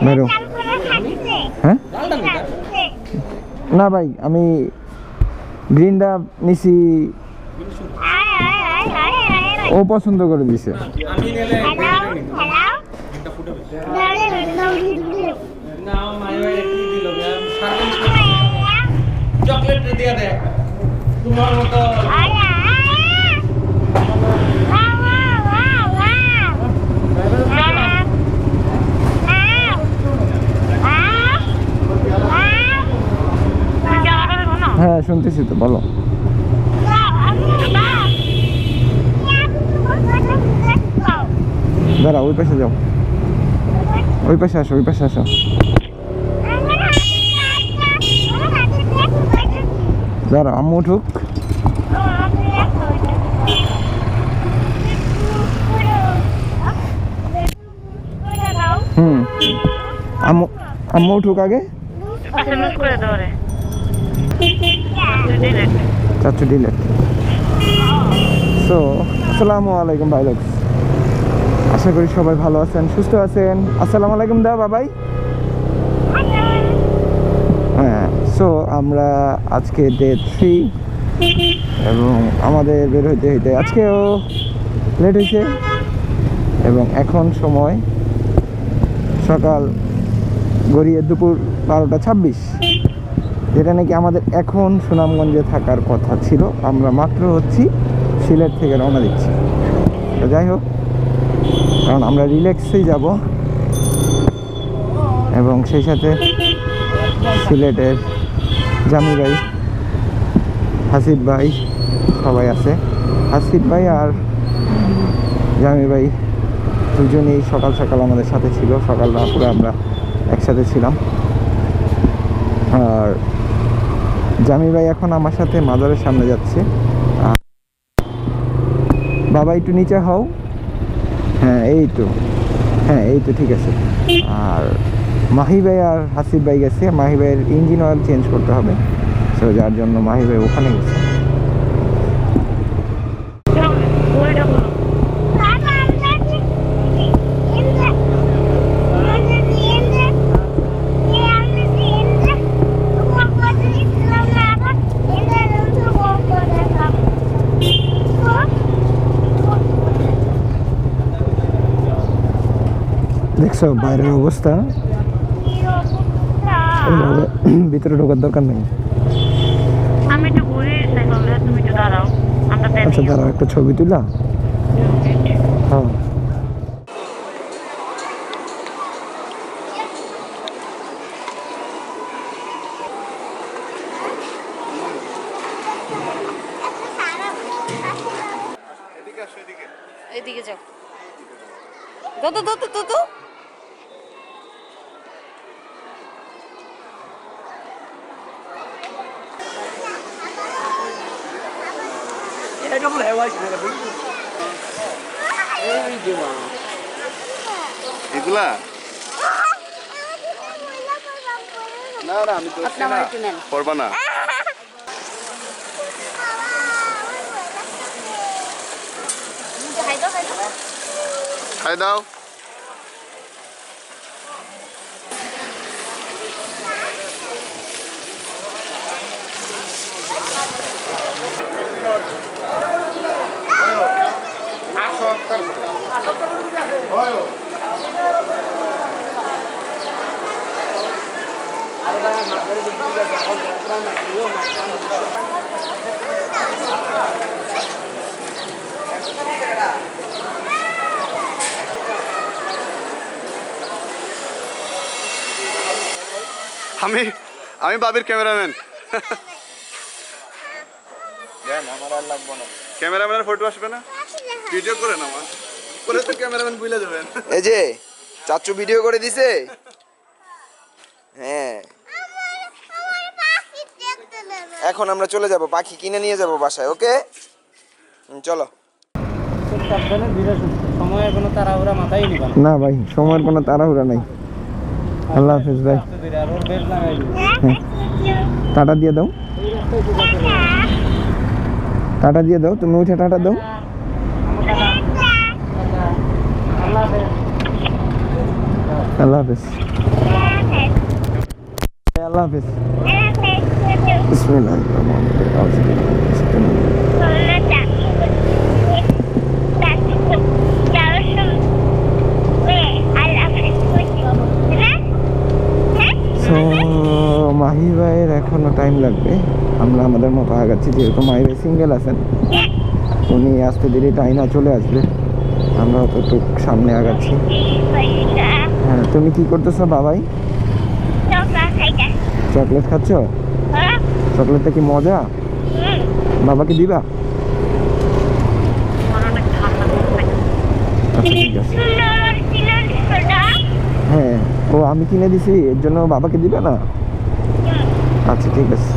বেরো। হ্যাঁ না ভাই, আমি গ্রিনটা নিছি, ও পছন্দ করে দিছে। চকলেট দিয়ে দে তোমার মতো। হ্যাঁ শুনতেছি তো, বলো। দাঁড়া, ওই পাশে যাও, ওই পাশে আসো, ওই পাশে আসো। দাঁড়া, আম্মু উঠুক। আম্মু আম্মু উঠুক আগে। চাচু ডিলেট। সো আসসালামু আলাইকুম ভাই লোক, আশা করি সবাই ভালো আছেন, সুস্থ আছেন। আসসালামু আলাইকুম দা বাবাই। হ্যাঁ, সো আমরা আজকে ডে 3 এবং আমাদের বের হইতে হইতে আজকেও লেট হয়েছে এবং এখন সময় সকাল গড়িয়ে দুপুর 12:26, যেটা নাকি আমাদের এখন সুনামগঞ্জে থাকার কথা ছিল। আমরা মাত্র সিলেট থেকে রওনা দিচ্ছি। তো যাই হোক, কারণ আমরা রিল্যাক্সেই যাব এবং সেই সাথে সিলেটের জামি ভাই, হাসিব ভাই সবাই আছে। হাসিব ভাই আর জামি ভাই দুজনেই সকাল সকাল আমাদের সাথে ছিল, সকালটা পুরো আমরা একসাথে ছিলাম। আর জামি ভাই এখন আমার সাথে মাজারের সামনে যাচ্ছে। বাবা একটু নিচে হও। হ্যাঁ এই তো ঠিক আছে। আর মাহি ভাই আর হাসিব ভাই গেছে, মাহি ভাইয়ের ইঞ্জিন অয়েল চেঞ্জ করতে হবে, সো যার জন্য মাহি ভাই ওখানে গেছে। দেখছো বাইরের অবস্থা, ভিতরে ঢোকার দরকার নেই। আচ্ছা দাঁড়াও, একটা ছবি তুলা। হ্যাঁ এদিকে যাও, তো এগুলা না না, আমি তো করবা না। খাই দাও। আমি বাবির ক্যামেরাম্যান। ক্যামেরাম্যানের ফটো আসবে না, ভিডিও করে না আমার করে তো ক্যামেরাম্যান ভুলে যাবেন। এই যে চাচু ভিডিও করে দিছে। হ্যাঁ, এখন আমরা চলে যাব, পাখি কিনে নিয়ে যাব বাসায়। ওকে চলো। সময়ের কোনো তাড়াহুড়া মাথায় নিবা না ভাই, সময়ের কোনো তাড়াহুড়া নাই। আল্লাহ হাফেজ ভাই। টাটা দিয়ে দাও, টাটা দিয়ে দাও, তুমি উঠে টাটা দাও। আল্লাহ হাফেজ। আল্লাহ হাফেজ। বিসমিল্লাহির রহমানির সো মাহি ভাইয়ের এখনো টাইম লাগবে, আমরা আমাদের মতো আগাচ্ছি, যেহেতু মাহি ভাই সিঙ্গেল আছেন, উনি আসতে দেরি টাইনা চলে আসবে, আমরা অতটুক সামনে আগাচ্ছি। হ্যাঁ, তুমি কি করতেছো বাবাই? চকলেট খাচ্ছ? চকলেটটা কি মজা? বাবাকে দিবা? আচ্ছা ঠিক আছে। হ্যাঁ, ও আমি কিনে দিছি, এর জন্য বাবাকে দিবে না? আচ্ছা ঠিক আছে।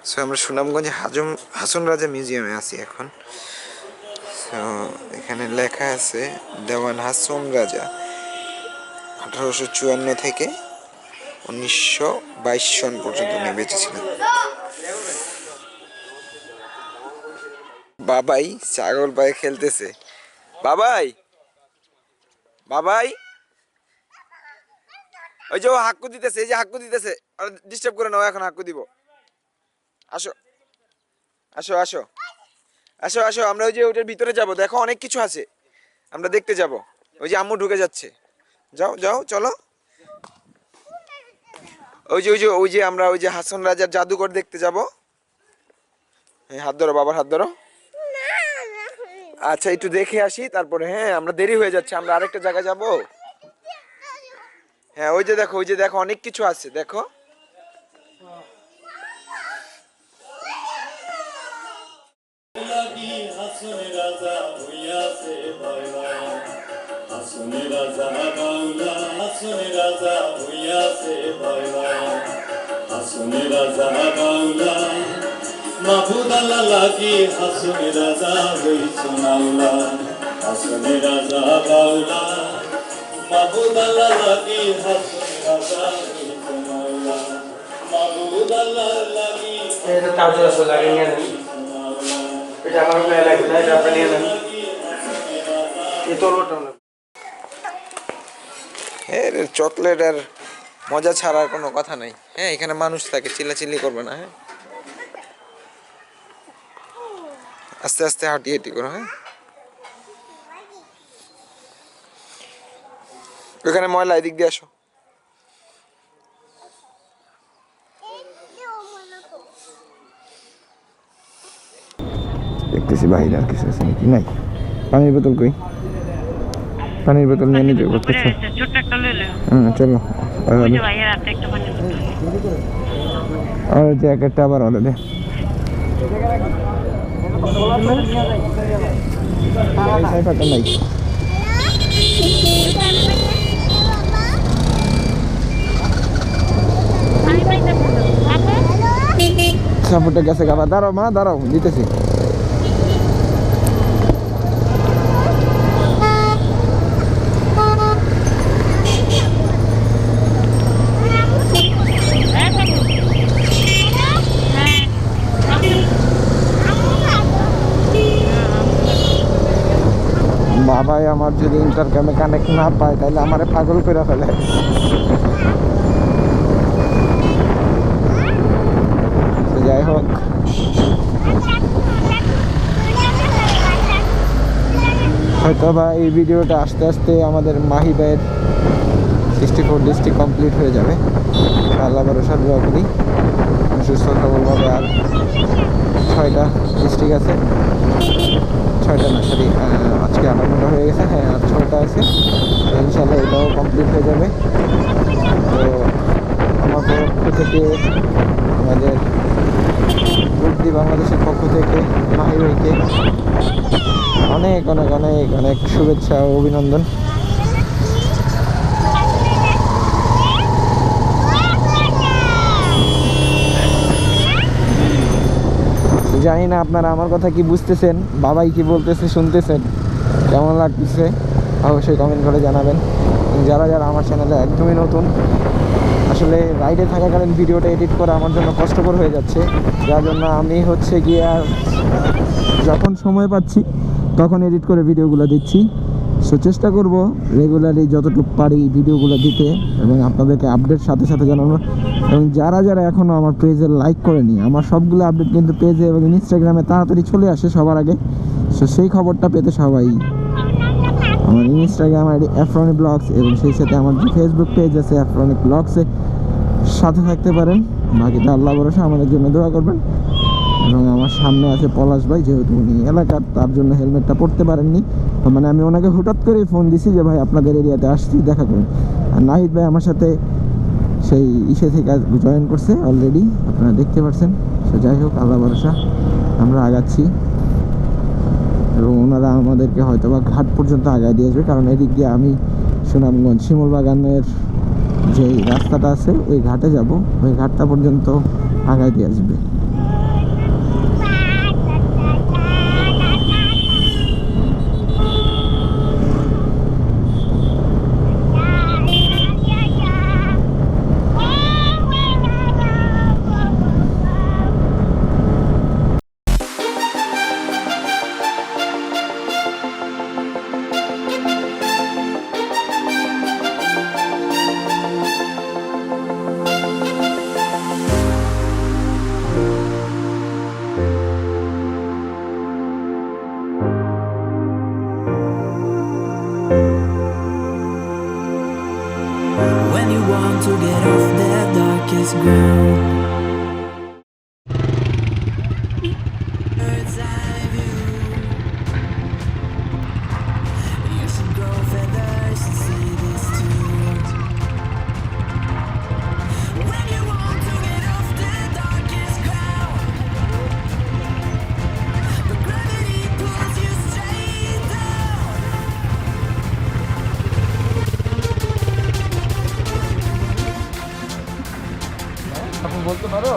সো আমরা সুনামগঞ্জে হাসন রাজা মিউজিয়ামে আছি এখন। সো এখানে লেখা আছে দেওয়ান হাসন রাজা 1854 থেকে 1922 সন পর্যন্ত উনি বেঁচে ছিলেন। বাবাই ছাগল পায়ে খেলতেছে। বাবাই বাবাই ওই যে ও হাক্কু দিতেছে, এই যে হাক্কু দিতেছে, আর ডিস্টার্ব করে নাও, এখন হাক্কু দিব। আসো আসো আসো আসো আসো, আমরা ওই যে ওটার ভিতরে যাব, দেখো অনেক কিছু আছে, আমরা দেখতে যাব। ওই যে আম্মু ঢুকে যাচ্ছে, যাও যাও চলো। ওই যে আমরা ওই যে হাসন রাজার জাদুঘর দেখতে যাব। হ্যাঁ, হাত ধরো, বাবার হাত ধরো। আচ্ছা একটু দেখে আসি তারপরে। হ্যাঁ, আমরা দেরি হয়ে যাচ্ছে, আমরা আরেকটা জায়গায় যাব। হ্যাঁ, ওই যে দেখো অনেক কিছু আছে, দেখো। মাহবুদাল্লাহ লাগি হাসনে রাজা হইছো নাউলা, হাসনে রাজা বাউলা। মাহবুদাল্লাহ লাগি হাসনে রাজা হইছো নাউলা, মাহবুদাল্লাহ লাগি। এটা তাজা আছে, লাগে নিয়ে নেন। এটা আমার গায়ে লাগে না, এটা আপনি নিয়ে নেন। এই তোলোটা না। হ্যাঁ, চকলেট আর মজা ছাড়ার কোনো কথা নাই। হ্যাঁ, এখানে মানুষ থাকে, চিল্লাচিল্লি করবে না। হ্যাঁ, আস্তে আস্তে হাঁটি হাঁটি করো। হ্যাঁ, ওখানে ময়লা, এদিক দিয়ে আসো। দেখতেছি বাইরে আর কিছু আছে নাকি। নাই। পানির বোতল কই? পানির বোতল নিয়ে নিতে করতেছে। ছোট্ট একটা লইলে চলো। ওই যে ভাইয়ের হাতে একটা পানির বোতল। আর জ্যাকেটটা আবার ওরে দে। নাই। সাপোর্টে গেছে গাবা। দাঁড়াও মা, দাঁড়াও, দিতেছি। বাবাই আমার যদি ইন্টারক্যামে কানেক্ট না পায় তাহলে আমারে পাগল করে ফেলে। যাই হোক, হয়তো বা এই ভিডিওটা আস্তে আস্তে আমাদের মাহি ভাইয়ের 64 ডিস্ট্রিক্ট কমপ্লিট হয়ে যাবে। আল্লাহ ভরসা দোয়া করি সুস্থ সবলভাবে। আর 6টা ডিস্ট্রিক্ট আছে, 6টা না, সরি আজকে 58টা হয়ে গেছে। হ্যাঁ, আর 6টা আছে, ইনশাল্লাহ এটাও কমপ্লিট হয়ে যাবে। তো আমার পক্ষ থেকে, আমাদের বুদ্ধি বাংলাদেশের পক্ষ থেকে মাহি ভাইকে অনেক অনেক অনেক অনেক শুভেচ্ছা ও অভিনন্দন। জানি না আপনারা আমার কথা কি বুঝতেছেন, বাবাই কি বলতেছে শুনতেছেন, কেমন লাগতেছে অবশ্যই কমেন্ট করে জানাবেন। যারা যারা আমার চ্যানেলে একদমই নতুন, আসলে রাইডে থাকাকালীন ভিডিওটা এডিট করা আমার জন্য কষ্টকর হয়ে যাচ্ছে, যার জন্য আমি হচ্ছে গিয়ে আর যখন সময় পাচ্ছি তখন এডিট করে ভিডিওগুলো দিচ্ছি। সো চেষ্টা করব রেগুলারলি যতটুকু পারি ভিডিওগুলো দিতে এবং আপনাদেরকে আপডেট সাথে সাথে জানানো। এবং যারা যারা এখনও আমার পেজে লাইক করেনি, আমার সবগুলো আপডেট কিন্তু পেজে এবং ইনস্টাগ্রামে তাড়াতাড়ি চলে আসে সবার আগে। সো সেই খবরটা পেতে সবাই আমার ইনস্টাগ্রাম আইডি ফ্রনি ব্লগস এবং সেই সাথে আমার যে ফেসবুক পেজ আছে ফ্রনি ব্লগসে সাথে থাকতে পারেন। বাকিটা আল্লাহ ভরসা, আমাদের জন্য দোয়া করবেন। এবং আমার সামনে আছে পলাশ ভাই, যেহেতু উনি এলাকার, তার জন্য হেলমেটটা পরতে পারেননি। তো মানে আমি ওনাকে হঠাৎ করেই ফোন দিছি যে ভাই আপনাদের এরিয়াতে আসছি, দেখা করুন। আর নাহিদ ভাই আমার সাথে সেই ইসে থেকে জয়েন করছে অলরেডি, আপনারা দেখতে পাচ্ছেন। সো যাই হোক, আল্লাহ ভরসা আমরা আগাচ্ছি এবং ওনারা আমাদেরকে হয়তো বা ঘাট পর্যন্ত আগায় দিয়ে আসবে, কারণ এদিক দিয়ে আমি সুনামগঞ্জ শিমুল বাগানের যেই রাস্তাটা আছে ওই ঘাটে যাব, ওই ঘাটটা পর্যন্ত আগায় দিয়ে আসবে। When you want to get off that darkest ground, bird's eye view. You should grow feathers and see this too. When you want to get off that darkest ground, but gravity pulls you straight down. আপনি বলতে পারো?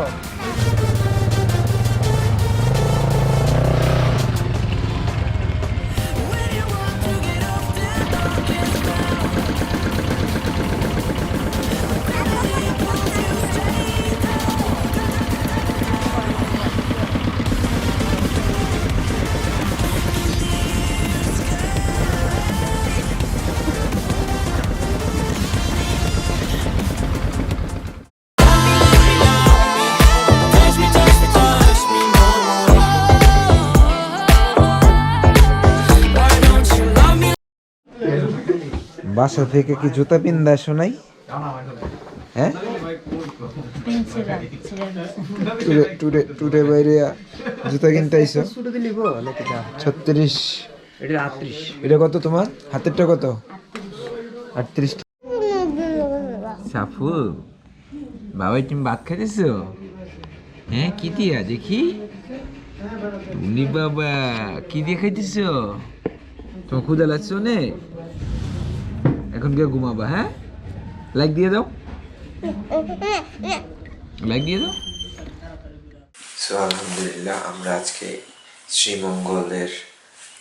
When you want to get off that darkest ground, but gravity pulls you straight down. বাসা থেকে কি জুতা পিন্দা আসো নাই? হ্যাঁ, টুডে বাইরে জুতা কিনতে আইসো 36। এটা কত তোমার হাতেরটা? কত? 38। সাফু বাবাই, তুমি ভাত খাইতেছো? হ্যাঁ, কি দিয়া দেখি? উনি বাবা কি দিয়ে খাইতেছো? তোমার ক্ষুদা লাগছো নে? এখন গিয়ে ঘুমাবা। হ্যাঁ, লাইক দিয়ে দাও, লাইক দিয়ে দাও। সো আলহামদুলিল্লাহ আমরা আজকে শ্রীমঙ্গলের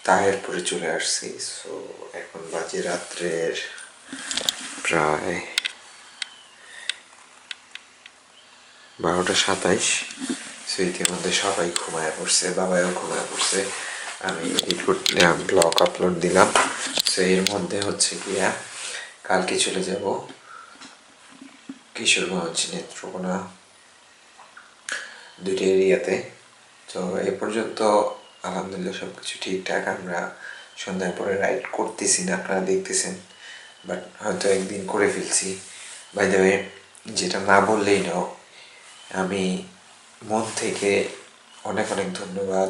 তাহেরপুরে চলে আসছি। সো এখন বাজে রাত্রের প্রায় 12:27। সো ইতিমধ্যে সবাই ঘুমায় পড়ছে, বাবাও ঘুমায় পড়ছে। আমি এডিট করতে ব্লগ আপলোড দিলাম। সো এর মধ্যে হচ্ছে গিয়া কালকে চলে যাব কিশোরগঞ্জ, নেত্রকোনা, দুইটা এরিয়াতে। তো এ পর্যন্ত আলহামদুলিল্লাহ সব কিছু ঠিকঠাক। আমরা সন্ধ্যার পরে রাইড করতেছি না, আপনারা দেখতেছেন, বাট হয়তো একদিন করে ফেলছি। বাই দ্য ওয়ে, যেটা না বললেই না, আমি মন থেকে অনেক অনেক ধন্যবাদ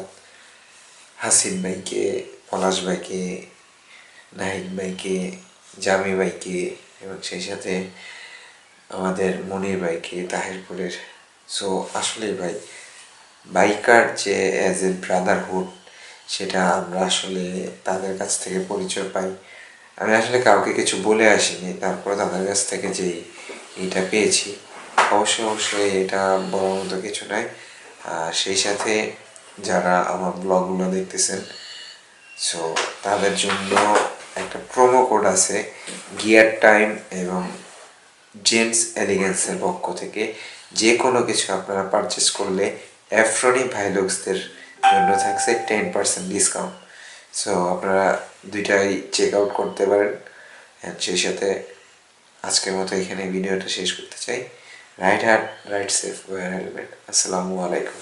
হাসিন ভাইকে, পলাশ ভাইকে, নাহিদ ভাইকে, জামি ভাইকে এবং সেই সাথে আমাদের মনির ভাইকে তাহিরপুরের। সো আসলে ভাই, বাইকার যে অ্যাজ এ ব্রাদারহুড, সেটা আমরা আসলে তাদের কাছ থেকে পরিচয় পাই। আমি আসলে কাউকে কিছু বলে আসিনি, তারপর তাদের কাছ থেকে যেই এইটা পেয়েছি, অবশ্যই এটা বলার মতো কিছু নাই। সেই সাথে যারা আমার ব্লগগুলো দেখতেছেন, সো তাদের জন্য একটা প্রোমো কোড আছে গিয়ার টাইম এবং জেন্টস এলিগেন্সের পক্ষ থেকে। যে কোনো কিছু আপনারা পারচেস করলে ফ্রনি ভাইলক্সদের জন্য থাকছে 10% ডিসকাউন্ট। সো আপনারা দুইটাই চেক আউট করতে পারেন। সেই সাথে আজকের মতো এখানে ভিডিওটা শেষ করতে চাই। Ride hard, ride safe, wear helmet. আসসালামু আলাইকুম।